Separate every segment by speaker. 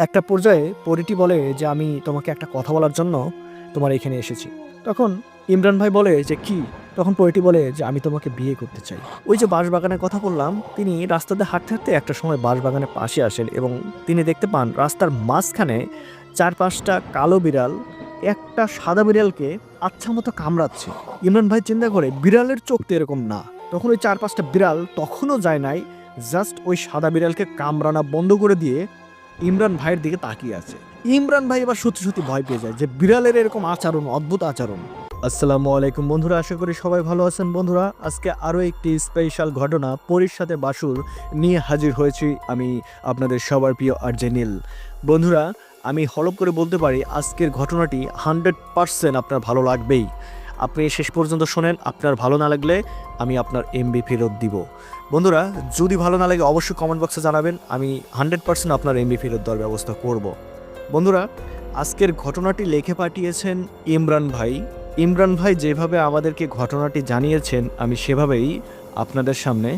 Speaker 1: একটা পর্যায়ে পরীটি বলে যে আমি তোমাকে একটা কথা বলার জন্য তোমার এখানে এসেছি। তখন ইমরান ভাই বলে যে কি? তখন পরীটি বলে যে আমি তোমাকে বিয়ে করতে চাই। ওই যে বাঁশবাগানের কথা বললাম, তিনি রাস্তাতে হাঁটতে হাঁটতে একটা সময় বাঁশবাগানের পাশে আসেন এবং তিনি দেখতে পান রাস্তার মাঝখানে 4-5টা কালো বিড়াল একটা সাদা বিড়ালকে আচ্ছা মতো কামড়াচ্ছে। ইমরান ভাই চিন্তা করে বিড়ালের চোখ তো এরকম না। তখন ওই 4-5টা বিড়াল তখনও যায় নাই, জাস্ট ওই সাদা বিড়ালকে কামড়ানো বন্ধ করে দিয়ে ইমরান ভাইয়ের দিকে তাকিয়ে আছে। ইমরান ভাই এবার সত্যি সত্যি ভয় পেয়ে যায় যে বিড়ালের এরকম আচরণ, অদ্ভুত আচরণ। আসসালামু আলাইকুম বন্ধুরা, আশা করি সবাই ভালো আছেন। বন্ধুরা, আজকে আরও একটি স্পেশাল ঘটনা পরীর সাথে বাসুর নিয়ে হাজির হয়েছি আমি, আপনাদের সবার প্রিয় আরজে নীল। বন্ধুরা, আমি হলপ করে বলতে পারি আজকের ঘটনাটি 100% আপনার ভালো লাগবেই। আপনি শেষ পর্যন্ত শোনেন, আপনার ভালো না লাগলে আমি আপনার এমবি ফেরত দিব। বন্ধুরা, যদি ভালো না লাগে অবশ্যই কমেন্ট বক্সে জানাবেন, আমি 100% আপনার এমবি ফেরত দেওয়ার ব্যবস্থা করব। বন্ধুরা, আজকের ঘটনাটি লিখে পাঠিয়েছেন ইমরান ভাই। ইমরান ভাই যেভাবে আমাদেরকে ঘটনাটি জানিয়েছেন আমি সেভাবেই আপনাদের সামনে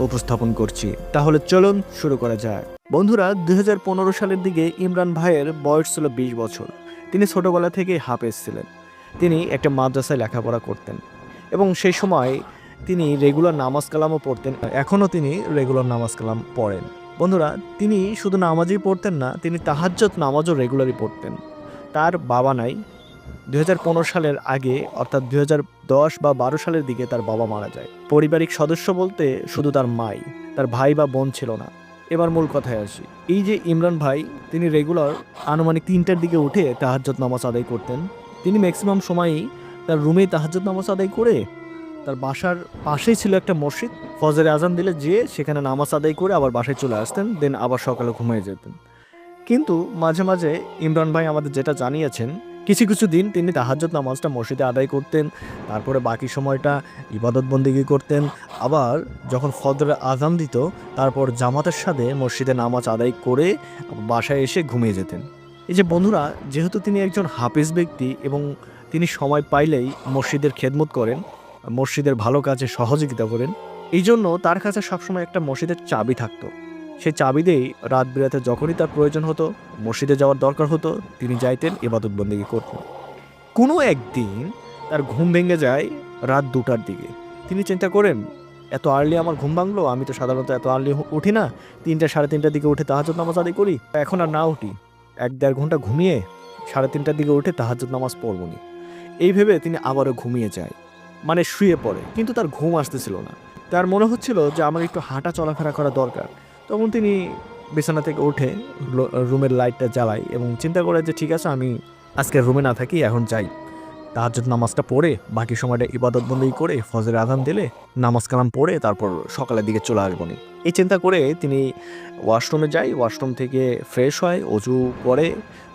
Speaker 1: উপস্থাপন করছি। তাহলে চলুন শুরু করা যায়। বন্ধুরা, 2015 সালের দিকে ইমরান ভাইয়ের বয়স ছিল 20 বছর। তিনি ছোটবেলা থেকেই হাফেজ ছিলেন। তিনি একটা মাদ্রাসায় লেখাপড়া করতেন এবং সেই সময় তিনি রেগুলার নামাজ কালামও পড়তেন। এখনও তিনি রেগুলার নামাজ কালাম পড়েন। বন্ধুরা, তিনি শুধু নামাজই পড়তেন না, তিনি তাহাজ্জুদ নামাজও রেগুলারই পড়তেন। তার বাবা নাই। 2015 সালের আগে অর্থাৎ 2010 বা 12 সালের দিকে তার বাবা মারা যায়। পারিবারিক সদস্য বলতে শুধু তার মাই, তার ভাই বা বোন ছিল না। এবার মূল কথায় আসি। এই যে ইমরান ভাই, তিনি রেগুলার আনুমানিক 3টার দিকে উঠে তাহাজ্জুদ নামাজ আদায় করতেন। তিনি ম্যাক্সিমাম সময়ই তার রুমেই তাহাজ্জুদ নামাজ আদায় করে, তার বাসার পাশেই ছিল একটা মসজিদ, ফজরে আজান দিলে যেয়ে সেখানে নামাজ আদায় করে আবার বাসায় চলে আসতেন, দেন আবার সকালে ঘুমিয়ে যেতেন। কিন্তু মাঝে মাঝে ইমরান ভাই আমাদের যেটা জানিয়েছেন, কিছু কিছু দিন তিনি তাহাজ্জুদ নামাজটা মসজিদে আদায় করতেন, তারপরে বাকি সময়টা ইবাদত বন্দেগী করতেন। আবার যখন ফজরের আজান দিত তারপর জামাতের সাথে মসজিদে নামাজ আদায় করে বাসায় এসে ঘুমিয়ে যেতেন। এই যে বন্ধুরা, যেহেতু তিনি একজন হাফেজ ব্যক্তি এবং তিনি সময় পাইলেই মসজিদের খেদমত করেন, মসজিদের ভালো কাজে সহযোগিতা করেন, এই জন্য তার কাছে সবসময় একটা মসজিদের চাবি থাকতো। সেই চাবি দিয়েই রাত বিরাতে যখনই তার প্রয়োজন হতো, মসজিদে যাওয়ার দরকার হতো, তিনি যাইতেন, ইবাদত বন্দেগী করতেন। কোনো একদিন তার ঘুম ভেঙে যায় রাত 2টার দিকে। তিনি চিন্তা করেন, এত আর্লি আমার ঘুম ভাঙলো, আমি তো সাধারণত এত আর্লি উঠি না, 3টা 3:30টার দিকে উঠে তাহাজ্জুদ নামাজ আদায় করি, এখন আর না উঠি, 1-1.5 ঘন্টা ঘুমিয়ে 3:30টার দিকে উঠে তাহাজ্জুদ নামাজ পড়বনি। এই ভেবে তিনি আবারও ঘুমিয়ে যায়, মানে শুয়ে পড়ে। কিন্তু তার ঘুম আসতেছিল না। তার মনে হচ্ছিল যে আমার একটু হাঁটা চলাফেরা করা দরকার। তখন তিনি বিছানা থেকে উঠে রুমের লাইটটা জ্বালায় এবং চিন্তা করে যে ঠিক আছে, আমি আজকে রুমে না থাকি, এখন যাই, তাহাজ্জুদ নামাজটা পড়ে বাকি সময়টা ইবাদত বন্দেগী করে ফজরের আজান দিলে নামাজ কালাম পড়ে তারপর সকালের দিকে চলে আসবো নি। এই চিন্তা করে তিনি ওয়াশরুমে যায়, ওয়াশরুম থেকে ফ্রেশ হয়, অজু করে,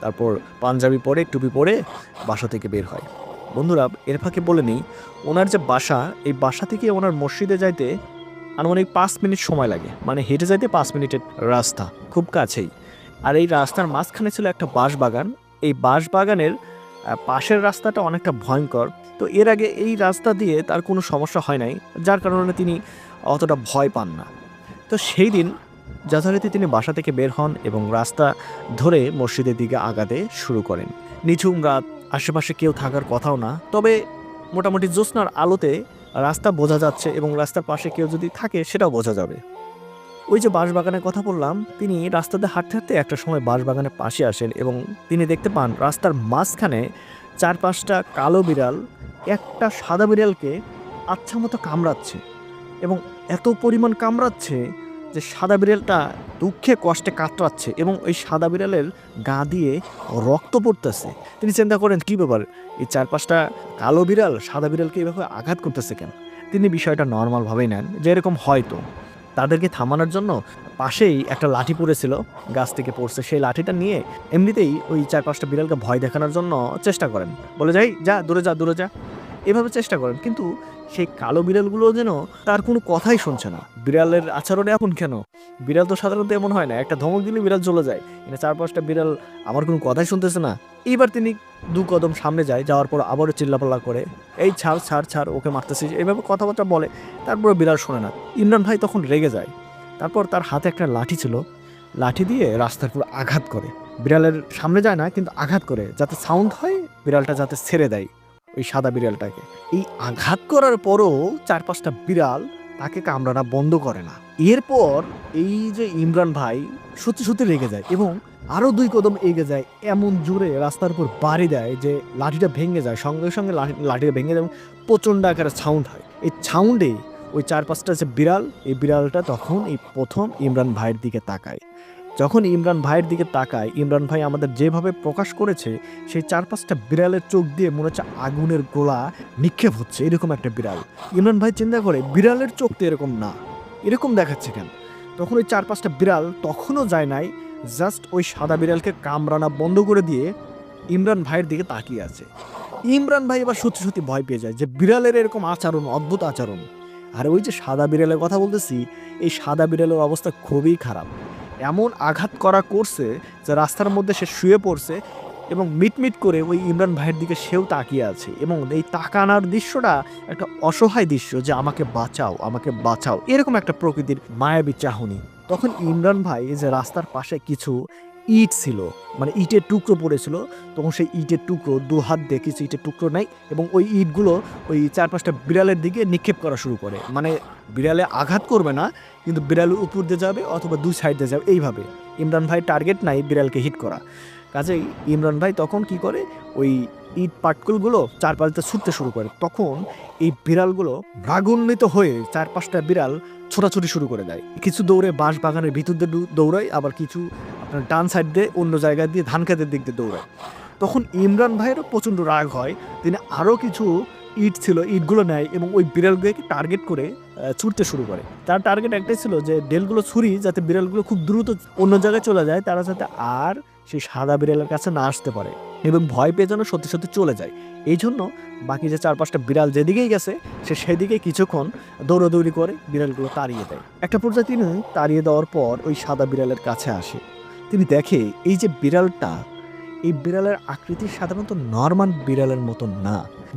Speaker 1: তারপর পাঞ্জাবি পরে টুপি পরে বাসা থেকে বের হয়। বন্ধুরা, এর ফাঁকে বলে নিই, ওনার যে বাসা, এই বাসা থেকে ওনার মসজিদে যাইতে আনুমানিক 5 মিনিট সময় লাগে, মানে হেঁটে যাইতে 5 মিনিটের রাস্তা, খুব কাছেই। আর এই রাস্তার মাঝখানে ছিল একটা বাঁশবাগান। এই বাঁশবাগানের পাশের রাস্তাটা অনেকটা ভয়ঙ্কর। তো এর আগে এই রাস্তা দিয়ে তার কোনো সমস্যা হয় নাই, যার কারণে তিনি অতটা ভয় পান না। তো সেই দিন যথারীতি তিনি বাসা থেকে বের হন এবং রাস্তা ধরে মসজিদের দিকে আগাতে শুরু করেন। নিঝুম রাত, আশেপাশে কেউ থাকার কথাও না, তবে মোটামুটি জ্যোৎস্নার আলোতে রাস্তা বোঝা যাচ্ছে এবং রাস্তার পাশে কেউ যদি থাকে সেটাও বোঝা যাবে। ওই যে বাঁশবাগানের কথা বললাম, তিনি রাস্তাতে হাঁটতে হাঁটতে একটা সময় বাঁশবাগানের পাশে আসেন এবং তিনি দেখতে পান রাস্তার মাঝখানে 4-5টা কালো বিড়াল একটা সাদা বিড়ালকে আচ্ছা মতো কামড়াচ্ছে এবং এত পরিমাণ কামড়াচ্ছে যে সাদা বিড়ালটা দুঃখে কষ্টে কাতরাচ্ছে এবং ওই সাদা বিড়ালের গা দিয়ে রক্ত পড়তেছে। তিনি চিন্তা করেন, কী ব্যাপার, এই 4-5টা কালো বিড়াল সাদা বিড়ালকে এভাবে আঘাত করতেছে কেন? তিনি বিষয়টা নর্মালভাবেই নেন যে এরকম হয়তো। তাদেরকে থামানোর জন্য পাশেই একটা লাঠি পড়েছিল, গাছ থেকে পড়ছে, সেই লাঠিটা নিয়ে এমনিতেই ওই 4-5টা বিড়ালকে ভয় দেখানোর জন্য চেষ্টা করেন, বলে যাই যা দূরে যা দূরে যা, এভাবে চেষ্টা করেন। কিন্তু সেই কালো বিড়ালগুলো যেন তার কোনো কথাই শুনছে না। বিড়ালের আচরণে এমন কেন? বিড়াল তো সাধারণত এমন হয় না, একটা ধমক দিলে বিড়াল চলে যায়, এখানে 4-5টা বিড়াল আমার কোনো কথাই শুনতেছে না। এইবার তিনি 2 কদম সামনে যায়, যাওয়ার পর আবারও চিল্লাপাল্লা করে, এই ছাড় ছাড় ছাড়, ওকে মারতেছিস, এইভাবে কথাবার্তা বলে। তারপরে বিড়াল শোনে না। ইমরান ভাই তখন রেগে যায়। তারপর তার হাতে একটা লাঠি ছিল, লাঠি দিয়ে রাস্তার পুরো আঘাত করে। বিড়ালের সামনে যায় না, কিন্তু আঘাত করে, যাতে সাউন্ড হয়, বিড়ালটা যাতে ছেড়ে দেয় ওই সাদা বিড়ালটাকে। এই আঘাত করার পরও 4-5টা বিড়াল তাকে কামড়ানো বন্ধ করে না। এরপর এই যে ইমরান ভাই সত্যি সত্যি রেগে যায় এবং আরো 2 কদম এগিয়ে যায়, এমন জোরে রাস্তার উপর বাড়ি দেয় যে লাঠিটা ভেঙে যায়। সঙ্গে সঙ্গে লাঠিটা ভেঙে যায় এবং প্রচণ্ড আকারে সাউন্ড হয়। এই সাউন্ডে ওই 4-5টা যে বিড়াল, এই বিড়ালটা তখন এই প্রথম ইমরান ভাইয়ের দিকে তাকায়। যখন ইমরান ভাইয়ের দিকে তাকায়, ইমরান ভাই আমাদের যেভাবে প্রকাশ করেছে, সেই 4-5টা বিড়ালের চোখ দিয়ে মনে হচ্ছে আগুনের গোলা নিক্ষেপ হচ্ছে, এরকম একটা বিড়াল। ইমরান ভাই চিন্তা করে, বিড়ালের চোখ তো এরকম না, এরকম দেখাচ্ছে কেন? তখন ওই 4-5টা বিড়াল তখনও যায় নাই, জাস্ট ওই সাদা বিড়ালকে কামড়ানো বন্ধ করে দিয়ে ইমরান ভাইয়ের দিকে তাকিয়ে আছে। ইমরান ভাই এবার সত্যি সত্যি ভয় পেয়ে যায় যে বিড়ালের এরকম আচরণ, অদ্ভুত আচরণ। আর ওই যে সাদা বিড়ালের কথা বলতেছি, এই সাদা বিড়ালের অবস্থা খুবই খারাপ। এমন আঘাত করছে যে রাস্তার মধ্যে সে শুয়ে পড়ছে এবং মিটমিট করে ওই ইমরান ভাইয়ের দিকে সেও তাকিয়ে আছে এবং এই তাকানোর দৃশ্যটা একটা অসহায় দৃশ্য, যে আমাকে বাঁচাও, আমাকে বাঁচাও, এরকম একটা প্রকৃতির মায়াবী চাহনি। তখন ইমরান ভাই যে রাস্তার পাশে কিছু ইট ছিল, মানে ইটের টুকরো পড়েছিল, তখন সেই ইটের টুকরো 2 হাত দিয়ে কিছু ইটের টুকরো নেয় এবং ওই ইটগুলো ওই 4-5টা বিড়ালের দিকে নিক্ষেপ করা শুরু করে। মানে বিড়ালে আঘাত করবে না, কিন্তু বিড়ালের উপর দিয়ে যাবে অথবা 2 সাইড দিয়ে যাবে, এইভাবে। ইমরান ভাই টার্গেট নাই বিড়ালকে হিট করা। কাজেই ইমরান ভাই তখন কি করে, ওই ইট পাটকুলগুলো 4-5টা ছুটতে শুরু করে। তখন এই বিড়ালগুলো রাগান্বিত হয়ে 4-5টা বিড়াল ছোটাছুটি শুরু করে দেয়। কিছু দৌড়ে বাঁশ বাগানের ভিতর দিয়ে দৌড়ায়, আবার কিছু আপনার ডান সাইড দিয়ে অন্য জায়গায় দিয়ে ধান খেতের দিক দিয়ে দৌড়ায়। তখন ইমরান ভাইয়েরও প্রচণ্ড রাগ হয়, তিনি আরও কিছু ইট ছিল, ইটগুলো নেয় এবং ওই বিড়ালগুলোকে টার্গেট করে ছুটতে শুরু করে। তার টার্গেট একটাই ছিল যে ডেলগুলো ছুরি যাতে বিড়ালগুলো খুব দ্রুত অন্য জায়গায় চলে যায়, তারা যাতে আর সেই সাদা বিড়ালের কাছে না আসতে পারে এবং ভয় পেয়ে যেন সত্যি সত্যি চলে যায়। এই জন্য বাকি যে 4-5টা বিড়াল যেদিকেই গেছে, সে সেদিকে কিছুক্ষণ দৌড়াদৌড়ি করে বিড়ালগুলো তাড়িয়ে দেয়। একটা পর্যায়ে তিনি তাড়িয়ে দেওয়ার পর ওই সাদা বিড়ালের কাছে আসে। তিনি দেখে এই যে বিড়ালটা, এই বিড়ালের আকৃতি সাধারণত নরমাল বিড়ালের মতো না,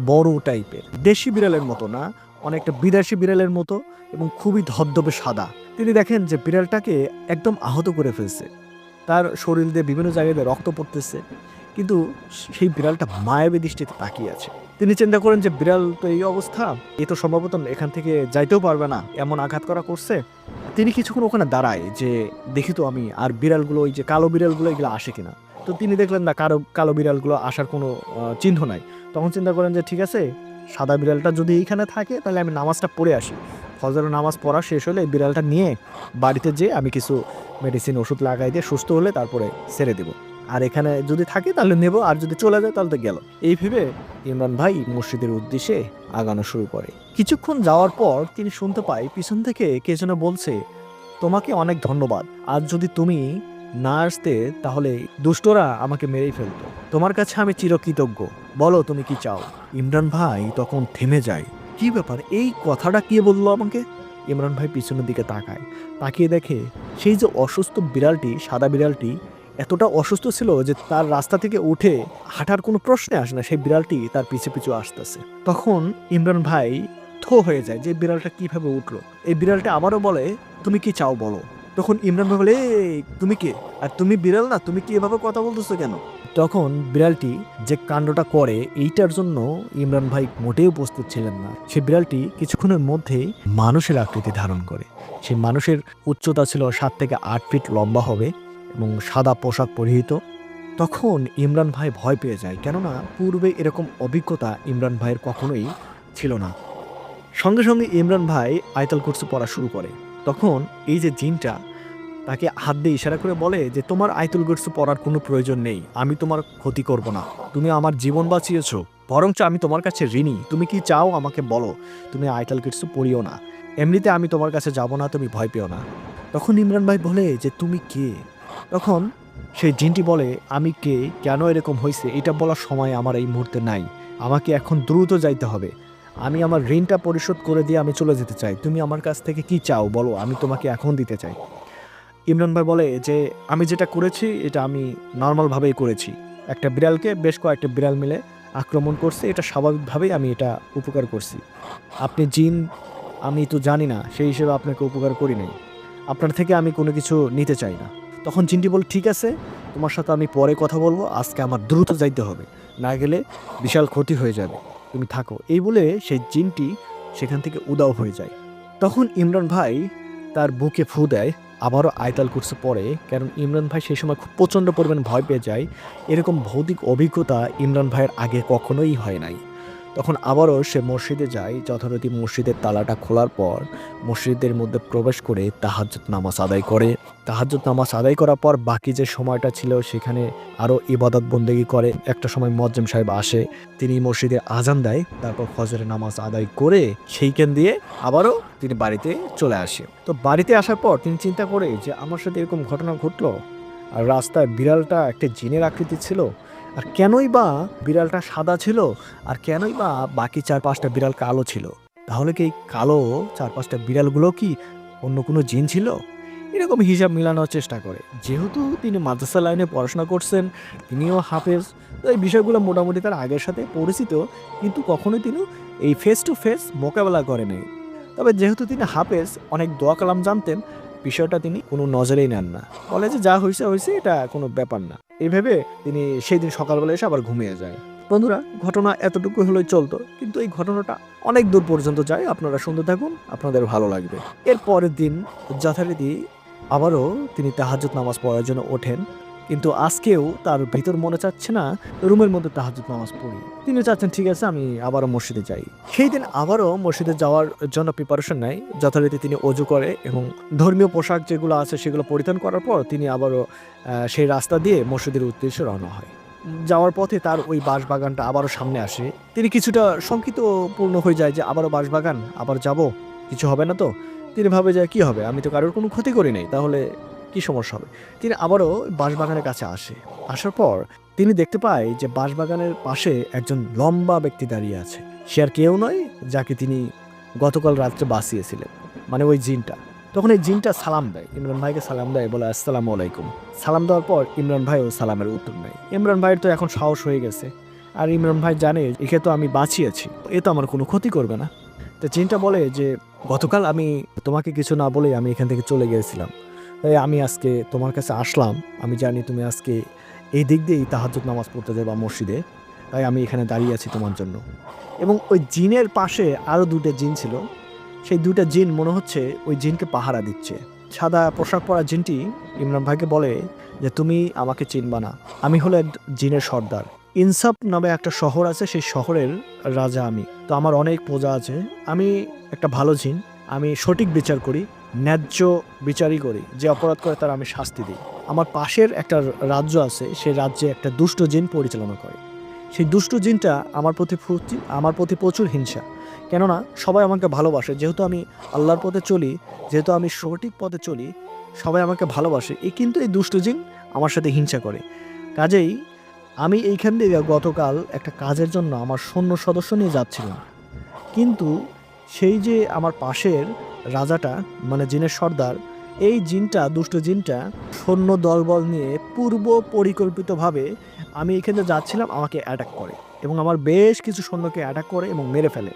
Speaker 1: বড় টাইপের, দেশি বিড়ালের মতো না, অনেকটা বিদেশি বিড়ালের মতো এবং খুবই ধবধবে সাদা। তিনি দেখেন যে বিড়ালটাকে একদম আহত করে ফেলছে, তার শরীর দিয়ে বিভিন্ন জায়গায় দিয়ে রক্ত পড়তেছে, কিন্তু সেই বিড়ালটা মায়াবী দৃষ্টিতে তাকিয়ে আছে। তিনি চিন্তা করেন যে বিড়াল তো এই অবস্থা, এ তো সম্ভবত এখান থেকে যাইতেও পারবে না, এমন আঘাত করছে। তিনি কিছুক্ষণ ওখানে দাঁড়ায় যে দেখি তো আমি আর বিড়ালগুলো, ওই যে কালো বিড়ালগুলো, এগুলো আসে কিনা। তো তিনি দেখলেন না, কালো বিড়ালগুলো আসার কোনো চিহ্ন নাই। তখন চিন্তা করেন যে ঠিক আছে, সাদা বিড়ালটা যদি এইখানে থাকে তাহলে আমি নামাজটা পড়ে আসি, ফজরের নামাজ পড়া শেষ হলে এই বিড়ালটা নিয়ে বাড়িতে যেয়ে আমি কিছু মেডিসিন ওষুধ লাগাই দিয়ে সুস্থ হলে তারপরে ছেড়ে দেবো, আর এখানে যদি থাকে তাহলে নেব, আর যদি চলে যায় তাহলে তো গেল। এই ভেবে ইমরান ভাই মসজিদের উদ্দেশ্যে আগানো শুরু করে। কিছুক্ষণ যাওয়ার পর তিনি শুনতে পায় পিছন থেকে কে যেন বলছে, তোমাকে অনেক ধন্যবাদ, আজ যদি তুমি না আসতে তাহলে দুষ্টরা আমাকে মেরেই ফেলতো, তোমার কাছে আমি চিরকৃতজ্ঞ, বলো তুমি কি চাও। ইমরান ভাই তখন থেমে যায়, কি ব্যাপার, এই কথাটা কে বললো আমাকে? ইমরান ভাই পিছনের দিকে তাকায়, তাকিয়ে দেখে সেই যে অসুস্থ বিড়ালটি, সাদা বিড়ালটি এতটা অসুস্থ ছিল যে তার রাস্তা থেকে উঠে হাঁটার কোনো প্রশ্নে আসে না, সেই বিড়ালটি তার পিছু পিছু আসতেছে। তখন ইমরান ভাই থো হয়ে যায় যে বিড়ালটা কিভাবে উঠলো। এই বিড়ালটা আবারও বলে, তুমি কি চাও বলো। তখন ইমরান ভাই বলে, তুমি কে, আর তুমি বিড়াল না, তুমি কি এভাবে কথা বলতেছো কেন? তখন বিড়ালটি যে কাণ্ডটা করে, এইটার জন্য ইমরান ভাই মোটেও প্রস্তুত ছিলেন না। সে বিড়ালটি কিছুক্ষণের মধ্যেই মানুষের আকৃতি ধারণ করে। সেই মানুষের উচ্চতা ছিল 7 থেকে 8 ফিট লম্বা হবে এবং সাদা পোশাক পরিহিত। তখন ইমরান ভাই ভয় পেয়ে যায়, কেননা পূর্বে এরকম অভিজ্ঞতা ইমরান ভাইয়ের কখনোই ছিল না। সঙ্গে সঙ্গে ইমরান ভাই আয়াতুল কুরসি পড়া শুরু করে। তখন এই যে জিনটা তাকে হাত দিয়ে ইশারা করে বলে যে তোমার আয়াতুল কুরসি পড়ার কোনো প্রয়োজন নেই, আমি তোমার ক্ষতি করব না, তুমি আমার জীবন বাঁচিয়েছো, বরঞ্চ আমি তোমার কাছে ঋণী, তুমি কি চাও আমাকে বলো, তুমি আয়াতুল কুরসি পড়িও না, এমনিতে আমি তোমার কাছে যাব না, তুমি ভয় পেও না। তখন ইমরান ভাই বলে যে তুমি কে? তখন সেই জিনটি বলে, আমি কে, কেন এরকম হয়েছে এটা বলার সময় আমার এই মুহূর্তে নাই, আমাকে এখন দ্রুত যাইতে হবে, আমি আমার ঋণটা পরিশোধ করে দিয়ে আমি চলে যেতে চাই, তুমি আমার কাছ থেকে কি চাও বলো, আমি তোমাকে এখন দিতে চাই। ইমরান ভাই বলে যে আমি যেটা করেছি এটা আমি নর্মালভাবেই করেছি, একটা বিড়ালকে বেশ কয়েকটা বিড়াল মিলে আক্রমণ করছে, এটা স্বাভাবিকভাবেই আমি এটা উপকার করছি, আপনি জিন আমি তো জানি না, সেই হিসেবে আপনাকে উপকার করি নাই, আপনার থেকে আমি কোনো কিছু নিতে চাই না। তখন জিনটি বলে, ঠিক আছে, তোমার সাথে আমি পরে কথা বলবো, আজকে আমার দ্রুত যাইতে হবে, না গেলে বিশাল ক্ষতি হয়ে যাবে, তুমি থাকো। এই বলে সেই জিনটি সেখান থেকে উধাও হয়ে যায়। তখন ইমরান ভাই তার বুকে ফু দেয়, আবারও আয়তাল কুরসি পড়ে, কারণ ইমরান ভাই সেই সময় খুব প্রচণ্ড পরিমাণ ভয় পেয়ে যায়। এরকম ভৌতিক অভিজ্ঞতা ইমরান ভাইয়ের আগে কখনোই হয় নাই। তখন আবারও সে মসজিদে যায়। যথারীতি মসজিদের তালাটা খোলার পর মসজিদের মধ্যে প্রবেশ করে তাহাজ্জুদ নামাজ আদায় করে। তাহাজ্জুদ নামাজ আদায় করার পর বাকি যে সময়টা ছিল সেখানে আরও ইবাদত বন্দেগী করে। একটা সময় মুয়াজ্জিম সাহেব আসে, তিনি মসজিদে আজান দেয়, তারপর ফজরের নামাজ আদায় করে সেইখান দিয়ে আবারও তিনি বাড়িতে চলে আসে। তো বাড়িতে আসার পর তিনি চিন্তা করে যে আমার সাথে এরকম ঘটনা ঘটলো, আর রাস্তায় বিড়ালটা একটা জিনের আকৃতি ছিল, আর কেনই বা বিড়ালটা সাদা ছিল, আর কেনই বা বাকি 4-5টা বিড়াল কালো ছিল? তাহলে কি এই কালো 4-5টা বিড়ালগুলো কি অন্য কোনো জিন ছিল? এরকম হিসাব মিলানোর চেষ্টা করে। যেহেতু তিনি মাদ্রাসা লাইনে পড়াশোনা করছেন, তিনিও হাফেজ, তো এই বিষয়গুলো মোটামুটি তার আগের সাথে পরিচিত, কিন্তু কখনোই তিনি এই ফেস টু ফেস মোকাবেলা করেনি। তবে যেহেতু তিনি হাফেজ, অনেক দোয়া কালাম জানতেন, বিষয়টা তিনি কোনো নজরেই নেন না। বলে যে যা হয়েছে হয়েছে, এটা কোনো ব্যাপার না। এইভাবে তিনি সেই দিন সকালবেলা এসে আবার ঘুমিয়ে যায়। বন্ধুরা, ঘটনা এতটুকু হলেই চলতো, কিন্তু এই ঘটনাটা অনেক দূর পর্যন্ত যায়। আপনারা শুনতে থাকুন, আপনাদের ভালো লাগবে। এর পরের দিন যথারীতি আবারও তিনি তাহাজ্জুদ নামাজ পড়ার জন্য ওঠেন, কিন্তু আজকেও তার ভিতর মনে চাচ্ছে না রুমের মধ্যে তাহাজ্জুদ নামাজ পড়ি। তিনি চাচ্ছেন ঠিক আছে আমি আবারও মসজিদে যাই। সেই দিন আবারও মসজিদে যাওয়ার জন্য প্রিপারেশন নেয়। যথারীতি তিনি অজু করে এবং ধর্মীয় পোশাক যেগুলো আছে সেগুলো পরিধান করার পর তিনি আবারও সেই রাস্তা দিয়ে মসজিদের উদ্দেশ্যে রওনা হয়। যাওয়ার পথে তার ওই বাঁশবাগানটা আবারও সামনে আসে। তিনি কিছুটা শঙ্কিতপূর্ণ হয়ে যায় যে আবারও বাঁশবাগান, আবার যাব, কিছু হবে না তো? তিনি ভাবে যে কি হবে, আমি তো কারোর কোনো ক্ষতি করি নাই, তাহলে কি সমস্যা হবে? তিনি আবারও বাঁশবাগানের কাছে আসে। আসার পর তিনি দেখতে পায় যে বাঁশবাগানের পাশে একজন লম্বা ব্যক্তি দাঁড়িয়ে আছে। সে আর কেউ নয় যাকে তিনি গতকাল রাত্রে বাঁচিয়েছিলেন, মানে ওই জিনটা। তখন এই জিনটা সালাম দেয়, ইমরান ভাইকে সালাম দেয়, বলে আসসালামু আলাইকুম। সালাম দেওয়ার পর ইমরান ভাইও সালামের উত্তর নেয়। ইমরান ভাইয়ের তো এখন সাহস হয়ে গেছে, আর ইমরান ভাই জানে একে তো আমি বাঁচিয়েছি, এ তো আমার কোনো ক্ষতি করবে না। তো জিনটা বলে যে গতকাল আমি তোমাকে কিছু না বলেই আমি এখান থেকে চলে গিয়েছিলাম, তাই আমি আজকে তোমার কাছে আসলাম। আমি জানি তুমি আজকে এই দিক দিয়েই তাহাজ্জুদ নামাজ পড়তে যাবে মসজিদে, তাই আমি এখানে দাঁড়িয়ে আছি তোমার জন্য। এবং ওই জিনের পাশে আরও 2টা জিন ছিল। সেই 2টা জিন মনে হচ্ছে ওই জিনকে পাহারা দিচ্ছে। সাদা পোশাক পরা জিনটি ইমরান ভাইকে বলে যে তুমি আমাকে চিনবা না, আমি হলো এক জিনের সর্দার। ইনসাফ নামে একটা শহর আছে, সেই শহরের রাজা আমি। তো আমার অনেক প্রজা আছে, আমি একটা ভালো জিন, আমি সঠিক বিচার করি, ন্যায্য বিচারই করি, যে অপরাধ করে তার আমি শাস্তি দিই। আমার পাশের একটা রাজ্য আছে, সেই রাজ্যে একটা দুষ্ট জিন পরিচালনা করে। সেই দুষ্ট জিনটা আমার প্রতি প্রচুর হিংসা, কেননা সবাই আমাকে ভালোবাসে, যেহেতু আমি আল্লাহর পথে চলি, যেহেতু আমি সঠিক পথে চলি, সবাই আমাকে ভালোবাসে। কিন্তু এই দুষ্ট জিন আমার সাথে হিংসা করে। কাজেই আমি এইখান থেকে গতকাল একটা কাজের জন্য আমার সৈন্য সদস্য নিয়ে যাচ্ছিলাম, কিন্তু সেই যে আমার পাশের রাজাটা, মানে জিনের সর্দার, এই জিনটা, দুষ্ট জিনটা সৈন্য দলবল নিয়ে পূর্ব পরিকল্পিতভাবে আমি এখানে যাচ্ছিলাম আমাকে অ্যাটাক করে, এবং আমার বেশ কিছু সৈন্যকে অ্যাটাক করে এবং মেরে ফেলে।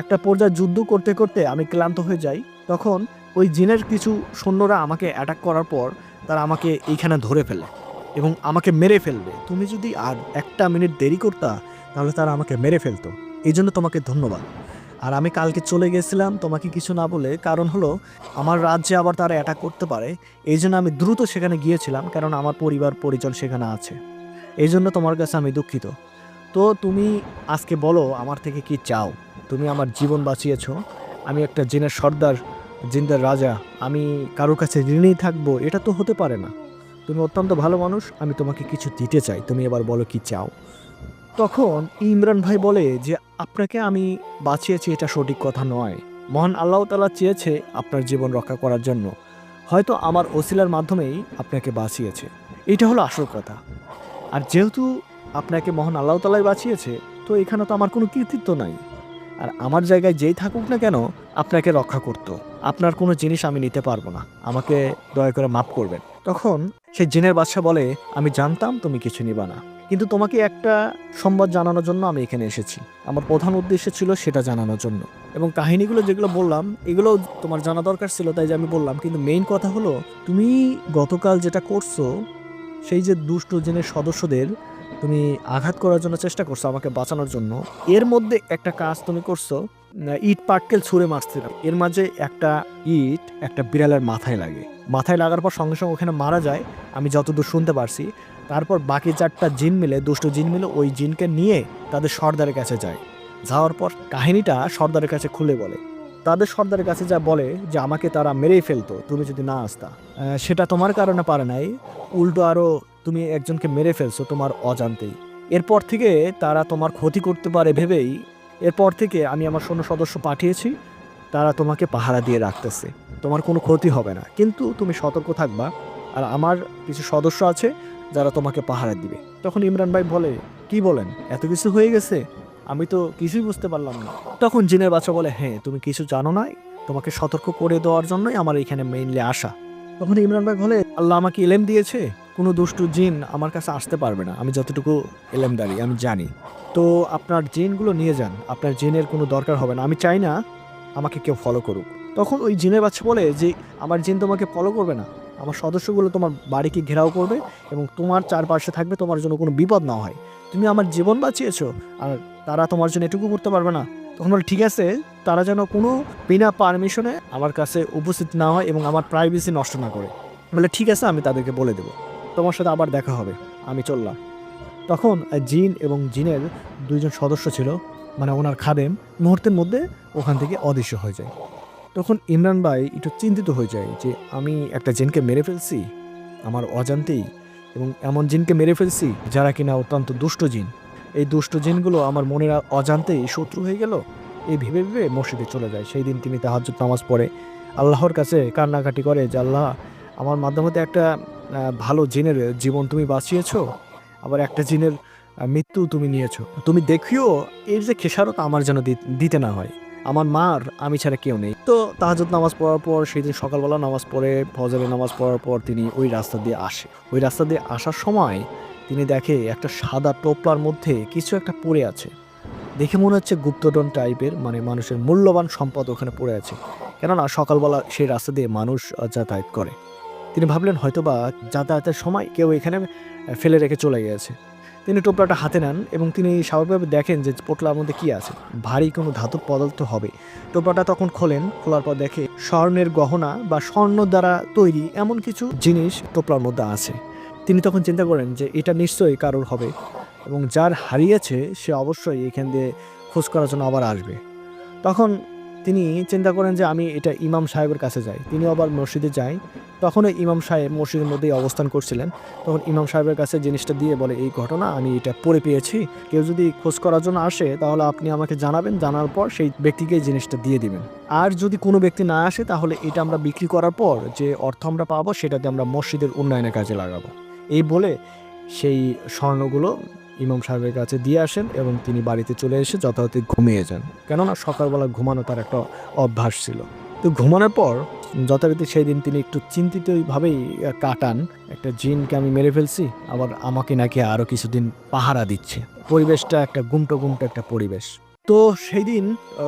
Speaker 1: একটা পর্যায়ে যুদ্ধ করতে করতে আমি ক্লান্ত হয়ে যাই। তখন ওই জিনের কিছু সৈন্যরা আমাকে অ্যাটাক করার পর তারা আমাকে এইখানে ধরে ফেলে এবং আমাকে মেরে ফেলবে। তুমি যদি আর 1টা মিনিট দেরি করতা তাহলে তারা আমাকে মেরে ফেলতো। এই জন্য তোমাকে ধন্যবাদ। আর আমি কালকে চলে গেছিলাম তোমাকে কিছু না বলে, কারণ হলো আমার রাজ্যে আবার তারা অ্যাটাক করতে পারে, এই জন্য আমি দ্রুত সেখানে গিয়েছিলাম, কারণ আমার পরিবার পরিজন সেখানে আছে। এই জন্য তোমার কাছে আমি দুঃখিত। তো তুমি আজকে বলো আমার থেকে কি চাও? তুমি আমার জীবন বাঁচিয়েছো, আমি একটা জিনের সর্দার, জিনদের রাজা, আমি কারোর কাছে ঋণী থাকবো? এটা তো হতে পারে না। তুমি অত্যন্ত ভালো মানুষ, আমি তোমাকে কিছু দিতে চাই, তুমি এবার বলো কি চাও। তখন ইমরান ভাই বলে যে আপনাকে আমি বাঁচিয়েছি এটা সঠিক কথা নয়, মহান আল্লাহ তাআলা চেয়েছে আপনার জীবন রক্ষা করার জন্য, হয়তো আমার ওসিলার মাধ্যমেই আপনাকে বাঁচিয়েছে, এটা হলো আসল কথা। আর যেহেতু আপনাকে মহান আল্লাহ তাআলাই বাঁচিয়েছে, তো এখানে তো আমার কোনো কৃতিত্ব নাই। আর আমার জায়গায় যেই থাকুক না কেন আপনাকে রক্ষা করতো, আপনার কোনো জিনিস আমি নিতে পারবো না, আমাকে দয়া করে মাফ করবেন। তখন সেই জিনের বাদশা বলে আমি জানতাম তুমি কিছু নিবা না, কিন্তু তোমাকে একটা সংবাদ জানানোর জন্য আমি এখানে এসেছি। আমার প্রধান উদ্দেশ্য ছিল সেটা জানানোর জন্য, এবং কাহিনীগুলো যেগুলো বললাম এগুলো তোমার জানা দরকার ছিল, তাই যে আমি বললাম। কিন্তু মেইন কথা হলো, তুমি গতকাল যেটা করছো, সেই যে দুষ্ট জিনের সদস্যদের তুমি আঘাত করার জন্য চেষ্টা করছো আমাকে বাঁচানোর জন্য, এর মধ্যে একটা কাজ তুমি করছো, ইট পাটকেল ছুঁড়ে মারছিল, এর মাঝে একটা ইট একটা বিড়ালের মাথায় লাগে। মাথায় লাগার পর সঙ্গে সঙ্গে ওখানে মারা যায়, আমি যতদূর শুনতে পারছি। তারপর বাকি 4টা জিন মিলে, দুষ্ট জিন মিলে ওই জিনকে নিয়ে তাদের সর্দারের কাছে যায়। যাওয়ার পর কাহিনীটা সর্দারের কাছে খুলে বলে। তাদের সর্দারের কাছে যা বলে যে আমাকে তারা মেরেই ফেলতো তুমি যদি না আসতা। সেটা তোমার কারণে পারে নাই, উল্টো আরও তুমি একজনকে মেরে ফেলছো তোমার অজান্তেই। এরপর থেকে তারা তোমার ক্ষতি করতে পারে ভেবেই, এরপর থেকে আমি আমার সৈন্য সদস্য পাঠিয়েছি, তারা তোমাকে পাহারা দিয়ে রাখতেছে, তোমার কোনো ক্ষতি হবে না, কিন্তু তুমি সতর্ক থাকবা। আর আমার কিছু সদস্য আছে যারা তোমাকে পাহারা দিবে। তখন ইমরান ভাই বলে, কি বলেন, এত কিছু হয়ে গেছে, আমি তো কিছুই বুঝতে পারলাম না। তখন জিনের বাচ্চা বলে, হ্যাঁ তুমি কিছু জানো না, তোমাকে সতর্ক করে দেওয়ার জন্যই আমার এখানে মেইনলি আসা। তখন ইমরান ভাই বলে, আল্লাহ আমাকে ইলেম দিয়েছে, কোনো দুষ্টু জিন আমার কাছে আসতে পারবে না, আমি যতটুকু এলেমদারি আমি জানি। তো আপনার জিনগুলো নিয়ে যান, আপনার জিনের কোনো দরকার হবে না, আমি চাই না আমাকে কেউ ফলো করুক। তখন ওই জিনের বাচ্চা বলে যে আমার জিন তোমাকে ফলো করবে না, আমার সদস্যগুলো তোমার বাড়িকে ঘেরাও করবে এবং তোমার চারপাশে থাকবে, তোমার জন্য কোনো বিপদ না হয়। তুমি আমার জীবন বাঁচিয়েছো, আর তারা তোমার জন্য এটুকু করতে পারবে না। তখন বলে, ঠিক আছে, তারা যেন কোনো বিনা পারমিশনে আমার কাছে উপস্থিত না হয় এবং আমার প্রাইভেসি নষ্ট না করে। বলে, ঠিক আছে, আমি তাদেরকে বলে দেবো, তোমার সাথে আবার দেখা হবে, আমি চললাম। তখন জিন এবং জিনের 2জন সদস্য ছিল, মানে ওনার খাদেম, মুহূর্তের মধ্যে ওখান থেকে অদৃশ্য হয়ে যায়। তখন ইমরান ভাই একটু চিন্তিত হয়ে যায় যে আমি একটা জিনকে মেরে ফেলছি আমার অজান্তেই, এবং এমন জিনকে মেরে ফেলছি যারা কিনা অত্যন্ত দুষ্ট জিন। এই দুষ্ট জিনগুলো আমার মনের অজান্তেই শত্রু হয়ে গেল। এই ভেবে ভেবে মসজিদে চলে যায়। সেই দিন তিনি তাহাজ্জুদ নামাজ পড়ে আল্লাহর কাছে কান্নাকাটি করে যে আল্লাহ, আমার মাধ্যমে একটা ভালো জিনের জীবন তুমি বাঁচিয়েছো, আবার একটা জিনের মৃত্যু তুমি নিয়েছো। তুমি দেখিও এর যে খেসারত আমার যেন দিতে না হয়, আমার মার আমি ছাড়া কেউ নেই। তো তাহাজ্জুদ নামাজ পড়ার পর সেই দিন সকালবেলা নামাজ পড়ে, ফজরের নামাজ পড়ার পর তিনি ওই রাস্তা দিয়ে আসে। ওই রাস্তা দিয়ে আসার সময় তিনি দেখে একটা সাদা টোপলার মধ্যে কিছু একটা পড়ে আছে। দেখে মনে হচ্ছে গুপ্তধন টাইপের, মানে মানুষের মূল্যবান সম্পদ ওখানে পড়ে আছে, কেননা সকালবেলা সেই রাস্তা দিয়ে মানুষ যাতায়াত করে। তিনি ভাবলেন হয়তোবা যাতায়াতের সময় কেউ এখানে ফেলে রেখে চলে গেছে। তিনি টোপলাটা হাতে নেন এবং তিনি স্বাভাবিকভাবে দেখেন যে পোটলার মধ্যে কি আছে, ভারী কোনো ধাতব পদার্থ হবে। টোপলাটা তখন খোলার পর দেখে স্বর্ণের গহনা বা স্বর্ণ দ্বারা তৈরি এমন কিছু জিনিস টোপলার মধ্যে আছে। তিনি তখন চিন্তা করেন যে এটা নিশ্চয়ই কারোর হবে, এবং যার হারিয়েছে সে অবশ্যই এখান দিয়ে খোঁজ করার জন্য আবার আসবে। তখন তিনি চিন্তা করেন যে আমি এটা ইমাম সাহেবের কাছে যাই। তিনি আবার মসজিদে যায়। তখন ইমাম সাহেব মসজিদের মধ্যেই অবস্থান করছিলেন। তখন ইমাম সাহেবের কাছে জিনিসটা দিয়ে বলে, এই ঘটনা আমি এটা পড়ে পেয়েছি, কেউ যদি খোঁজ করার জন্য আসে তাহলে আপনি আমাকে জানাবেন, জানার পর সেই ব্যক্তিকে জিনিসটা দিয়ে দিবেন। আর যদি কোনো ব্যক্তি না আসে তাহলে এটা আমরা বিক্রি করার পর যে অর্থ আমরা পাবো সেটাতে আমরা মসজিদের উন্নয়নের কাজে লাগাবো। এই বলে সেই স্বর্ণগুলো ইমাম সাহেবের কাছে দিয়ে আসেন এবং তিনি বাড়িতে চলে এসে যথারীতি ঘুমিয়ে যান, কেননা সকালবেলা ঘুমানো তার একটা অভ্যাস ছিল। তো ঘুমানোর পর যথারীতি সেই দিন তিনি একটু চিন্তিতভাবেই কাটান, একটা জিনকে আমি মেরে ফেলছি, আবার আমাকে নাকি আরও কিছুদিন পাহারা দিচ্ছে। পরিবেশটা একটা গুমটো গুমটো একটা পরিবেশ। তো সেই দিন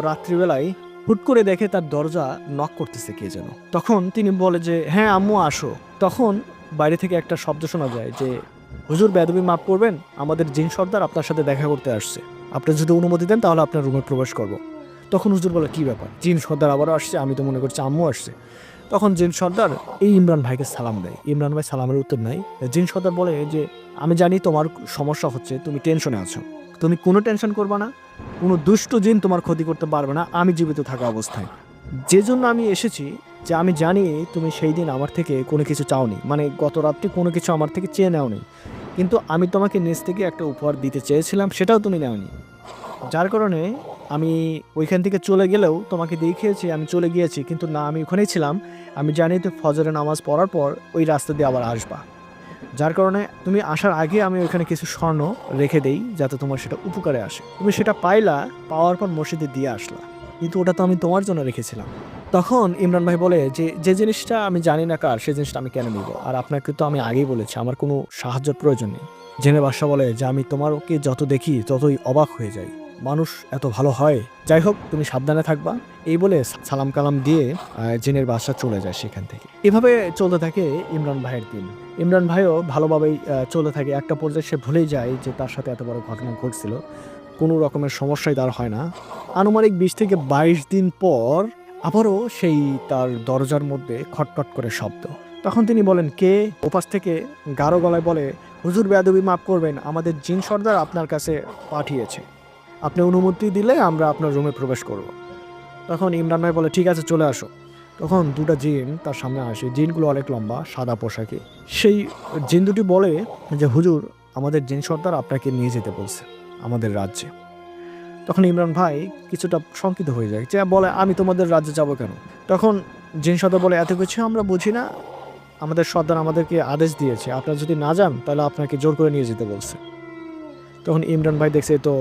Speaker 1: রাত্রিবেলায় হুট করে দেখে তার দরজা নক করতেছে কে যেন। তখন তিনি বলে যে হ্যাঁ আম্মু আসো। তখন বাইরে থেকে একটা শব্দ শোনা যায় যে, হুজুর বেয়াদবি মাফ করবেন, আমাদের জিন সর্দার আপনার সাথে দেখা করতে আসছে, আপনি যদি অনুমতি দেন তাহলে আপনার রুমে প্রবেশ করব। তখন হুজুর বলে, কি ব্যাপার, জিন সর্দার আবারও আসছে, আমি তো মনে করছি আম্মু আসছে। তখন জিন সর্দার এই ইমরান ভাইকে সালাম দেয়। ইমরান ভাই সালামের উত্তর নাই। জিন সর্দার বলে যে আমি জানি তোমার সমস্যা হচ্ছে, তুমি টেনশনে আছো, তুমি কোনো টেনশন করবা না, কোনো দুষ্ট জিন তোমার ক্ষতি করতে পারবে না আমি জীবিত থাকা অবস্থায়। যে জন্য আমি এসেছি, যে আমি জানি তুমি সেই দিন আমার থেকে কোনো কিছু চাওনি, মানে গত রাত্রে কোনো কিছু আমার থেকে চেয়ে নেওনি, কিন্তু আমি তোমাকে নিজ থেকে একটা উপহার দিতে চেয়েছিলাম, সেটাও তুমি নেওনি। যার কারণে আমি ওইখান থেকে চলে গেলেও তোমাকে দেখিয়েছি আমি চলে গিয়েছি, কিন্তু না, আমি ওখানেই ছিলাম। আমি জানি তো ফজরের নামাজ পড়ার পর ওই রাস্তা দিয়ে আবার আসবা, যার কারণে তুমি আসার আগে আমি ওইখানে কিছু স্বর্ণ রেখে দেই যাতে তোমার সেটা উপকারে আসে। তুমি সেটা পাওয়ার পর মসজিদে দিয়ে আসলা, কিন্তু ওটা তো আমি তোমার জন্য রেখেছিলাম। তখন ইমরান ভাই বলে যে যে জিনিসটা আমি জানি না কার, সেই জিনিসটা আমি কেন নিব? আর আপনাকে তো আমি আগেই বলেছি আমার কোনো সাহায্যের প্রয়োজন নেই। জেনে বাদশা বলে যে আমি তোমাকে যত দেখি ততই অবাক হয়ে যাই, মানুষ এত ভালো হয়। যাই হোক, তুমি সাবধানে থাকবা। এই বলে সালাম কালাম দিয়ে জিনের বাদশা চলে যায় সেখান থেকে। এভাবে চলতে থাকে ইমরান ভাইয়ের দিন। ইমরান ভাইও ভালোভাবেই চলতে থাকে। একটা পর্যায়ে সে ভুলেই যায় যে তার সাথে এত বড় ঘটনা ঘটছিল। কোনো রকমের সমস্যাই তার হয় না। আনুমানিক ২০ থেকে ২২ দিন পর আবারও সেই তার দরজার মধ্যে খটখট করে শব্দ। তখন তিনি বলেন, কে? ওপাশ থেকে গাঢ় গলায় বলে, হুজুর বেয়াদবি মাফ করবেন, আমাদের জিন সর্দার আপনার কাছে পাঠিয়েছে। আপনি অনুমতি দিলে আমরা আপনার রুমে প্রবেশ করব। তখন ইমরান ভাই বলে, ঠিক আছে, চলে আসো। তখন দুটা জিন তার সামনে আসে। জিনগুলো অনেক লম্বা, সাদা পোশাকে। সেই জিন দুটি বলে যে, হুজুর, আমাদের জিন সর্দার আপনাকে নিয়ে যেতে বলছে আমাদের রাজ্যে। তখন ইমরান ভাই কিছুটা শঙ্কিত হয়ে যায়, যে বলে, আমি তোমাদের রাজ্যে যাব কেন? তখন জিন সর্দার বলে, এত কিছু আমরা বুঝি না, আমাদের সর্দার আমাদেরকে আদেশ দিয়েছে, আপনারা যদি না যান তাহলে আপনাকে জোর করে নিয়ে যেতে বলছে। তখন ইমরান ভাই দেখছে তো